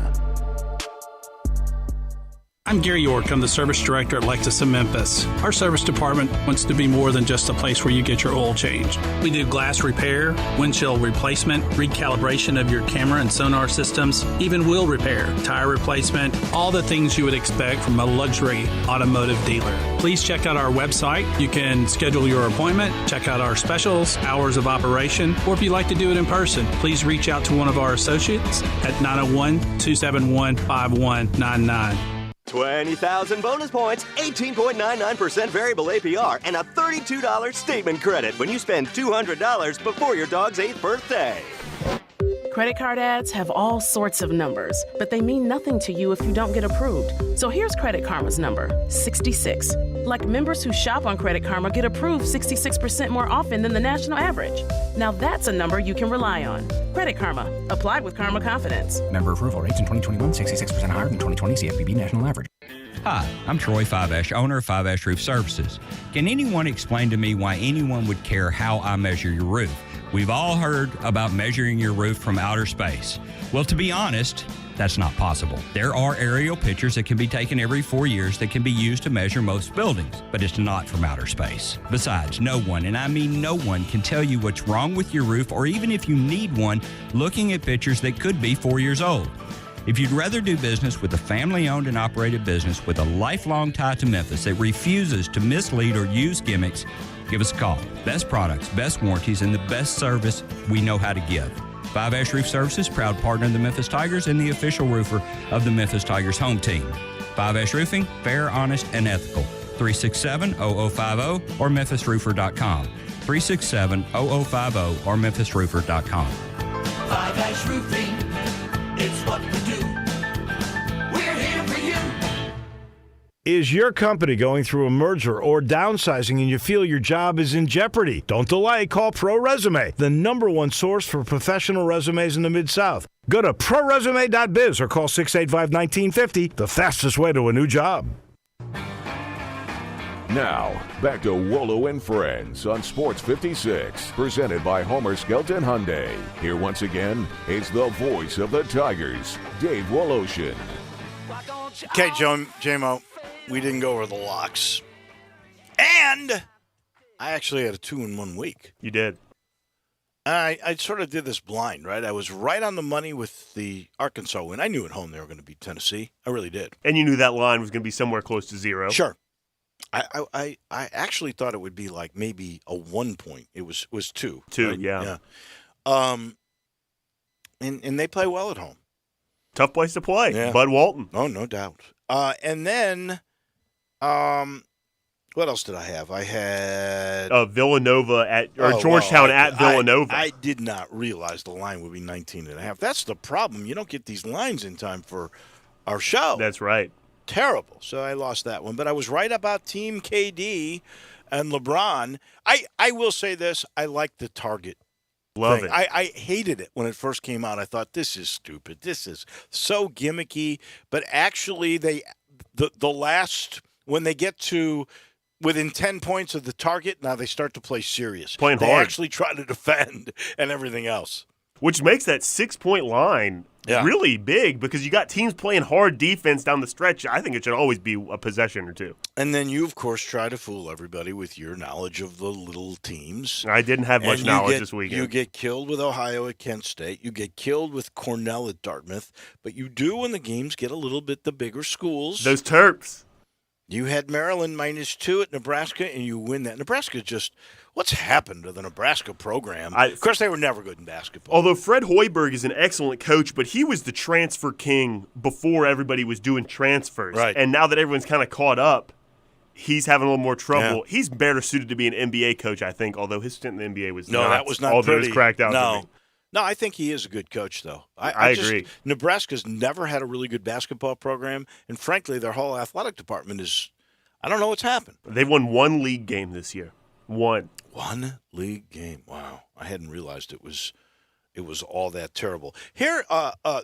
I'm Gary York. I'm the service director at Lexus of Memphis. Our service department wants to be more than just a place where you get your oil changed. We do glass repair, windshield replacement, recalibration of your camera and sonar systems, even wheel repair, tire replacement, all the things you would expect from a luxury automotive dealer. Please check out our website. You can schedule your appointment, check out our specials, hours of operation, or if you'd like to do it in person, please reach out to one of our associates at 901-271-5199. 20,000 bonus points, 18.99% variable APR, and a $32 statement credit when you spend $200 before your dog's 8th birthday. Credit card ads have all sorts of numbers, but they mean nothing to you if you don't get approved. So here's Credit Karma's number, 66. Like members who shop on Credit Karma get approved 66% more often than the national average. Now that's a number you can rely on. Credit Karma. Applied with Karma Confidence. Member approval rates in 2021, 66% higher than 2020 CFPB national average. Hi, I'm Troy Fiveash, owner of Fiveash Roof Services. Can anyone explain to me why anyone would care how I measure your roof? We've all heard about measuring your roof from outer space. Well, to be honest, that's not possible. There are aerial pictures that can be taken every 4 years that can be used to measure most buildings, but it's not from outer space. Besides, no one, and I mean no one, can tell you what's wrong with your roof or even if you need one looking at pictures that could be 4 years old. If you'd rather do business with a family-owned and operated business with a lifelong tie to Memphis that refuses to mislead or use gimmicks, give us a call. Best products, best warranties, and the best service we know how to give. Fiveash Roof Services, proud partner of the Memphis Tigers and the official roofer of the Memphis Tigers home team. Fiveash Roofing, fair, honest, and ethical. 367-0050 or memphisroofer.com. 367-0050 or memphisroofer.com. 5-Ash Roofing, it's what we do. We're here for you. Is your company going through a merger or downsizing and you feel your job is in jeopardy? Don't delay. Call ProResume, the #1 source for professional resumes in the Mid-South. Go to ProResume.biz or call 685-1950, the fastest way to a new job. Now, back to Wolo and Friends on Sports 56, presented by Homer Skelton Hyundai. Here once again, it's the voice of the Tigers, Dave Woloshin. Okay, J-Mo, we didn't go over the locks. And I actually had a 2-in-1 week. You did. I sort of did this blind, right? I was right on the money with the Arkansas win. I knew at home they were going to beat Tennessee. I really did. And you knew that line was going to be somewhere close to 0. Sure. I actually thought it would be like maybe a 1 point. It was 2. 2, right? yeah. And they play well at home. Tough place to play. Yeah. Bud Walton. Oh, no doubt. And then, what else did I have? I had Villanova Georgetown at Villanova. I did not realize the line would be 19.5. That's the problem. You don't get these lines in time for our show. That's right. Terrible. So I lost that one. But I was right about Team KD and LeBron. I will say this. I like the Target. Love it. I hated it when it first came out. I thought, this is stupid. This is so gimmicky. But actually, the last, when they get to within 10 points of the target, now they start to play serious. Playing they hard. actually try to defend and everything else. Which makes that 6-point line really big because you got teams playing hard defense down the stretch. I think it should always be a possession or two. And then you, of course, try to fool everybody with your knowledge of the little teams. I didn't have much knowledge this weekend. You get killed with Ohio at Kent State. You get killed with Cornell at Dartmouth. But you do when the games get a little bit the bigger schools. Those Terps. You had Maryland -2 at Nebraska, and you win that. Nebraska just, what's happened to the Nebraska program? Of course, they were never good in basketball. Although Fred Hoiberg is an excellent coach, but he was the transfer king before everybody was doing transfers. Right. And now that everyone's kind of caught up, he's having a little more trouble. Yeah. He's better suited to be an NBA coach, I think, although his stint in the NBA was that was not although pretty. it was cracked out to me. No, I think he is a good coach, though. I agree. Nebraska's never had a really good basketball program, and frankly, their whole athletic department is, I don't know what's happened. They've won one league game this year. One league game. Wow. I hadn't realized it was all that terrible. Here,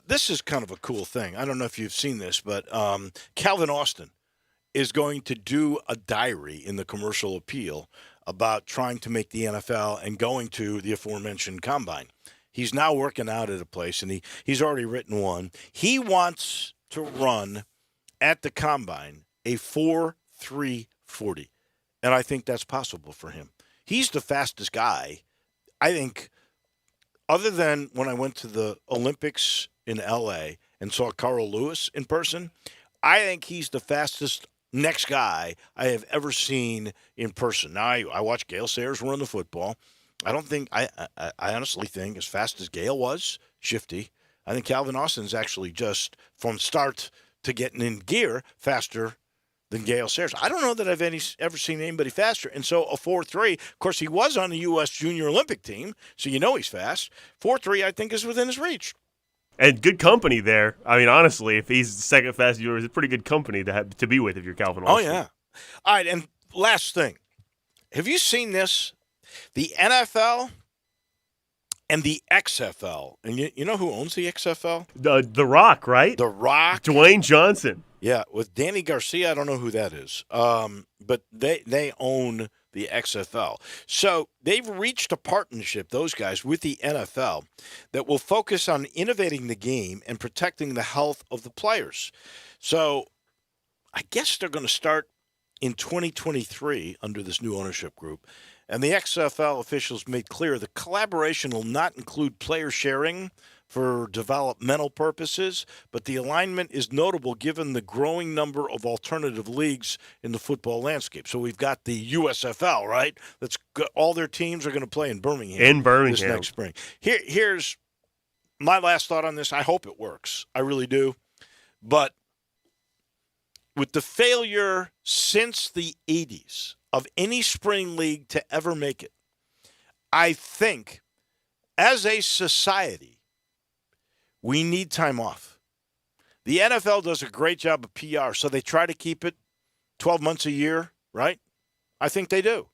this is kind of a cool thing. I don't know if you've seen this, but Calvin Austin is going to do a diary in the commercial appeal about trying to make the NFL and going to the aforementioned combine. He's now working out at a place, and he's already written one. He wants to run at the combine a 4.340, and I think that's possible for him. He's the fastest guy, I think, other than when I went to the Olympics in L.A. and saw Carl Lewis in person. I think he's the fastest next guy I have ever seen in person. Now, I watched Gale Sayers run the football. I don't think I honestly think as fast as Gale was, shifty, I think Calvin Austin's actually just from start to getting in gear faster than Gale Sayers. I don't know that I've ever seen anybody faster. And so a 4.3, of course, he was on the U.S. Junior Olympic team, so you know he's fast. 4.3, I think, is within his reach. And good company there. I mean, honestly, if he's the second fastest, it's a pretty good company to be with if you're Calvin Austin. Oh, yeah. All right, and last thing. Have you seen this? The NFL and the XFL. And you know who owns the XFL? The Rock, right? The Rock. Dwayne Johnson. Yeah, with Danny Garcia. I don't know who that is. But they own the XFL. So they've reached a partnership, those guys, with the NFL that will focus on innovating the game and protecting the health of the players. So I guess they're going to start in 2023 under this new ownership group. And the XFL officials made clear the collaboration will not include player sharing for developmental purposes, but the alignment is notable given the growing number of alternative leagues in the football landscape. So we've got the USFL, right? All their teams are going to play in Birmingham. This next spring. Here's my last thought on this. I hope it works. I really do. But with the failure since the 80s of any spring league to ever make it, I think as a society, we need time off. The NFL does a great job of PR, so they try to keep it 12 months a year, right? I think they do.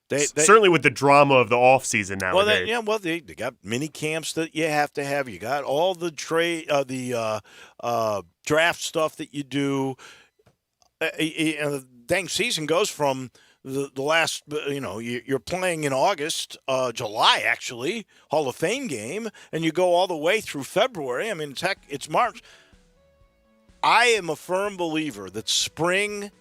They certainly with the drama of the offseason nowadays. They got mini camps that you have to have. You got all the draft stuff that you do. The dang season goes from the last, you're playing in August, July actually, Hall of Fame game, and you go all the way through February. I mean, it's March. I am a firm believer that spring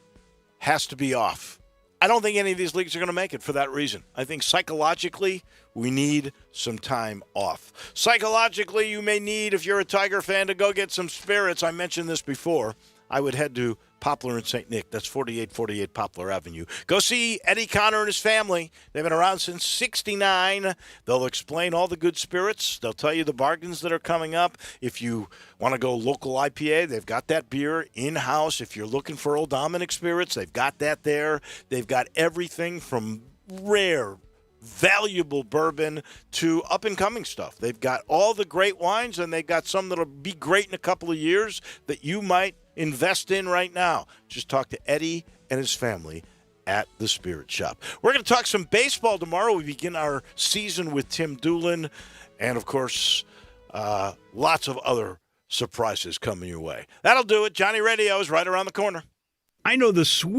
has to be off. I don't think any of these leagues are going to make it for that reason. I think psychologically, we need some time off. Psychologically, you may need, if you're a Tiger fan, to go get some spirits. I mentioned this before. I would head to Poplar and St. Nick. That's 4848 Poplar Avenue. Go see Eddie Connor and his family. They've been around since '69. They'll explain all the good spirits. They'll tell you the bargains that are coming up. If you want to go local IPA, they've got that beer in-house. If you're looking for Old Dominick spirits, they've got that there. They've got everything from rare, valuable bourbon to up-and-coming stuff. They've got all the great wines, and they've got some that'll be great in a couple of years that you might invest in right now. Just talk to Eddie and his family at the Spirit Shop. We're going to talk some baseball tomorrow. We begin our season with Tim Doolin, and, of course, lots of other surprises coming your way. That'll do it. Johnny Radio is right around the corner. I know the sweet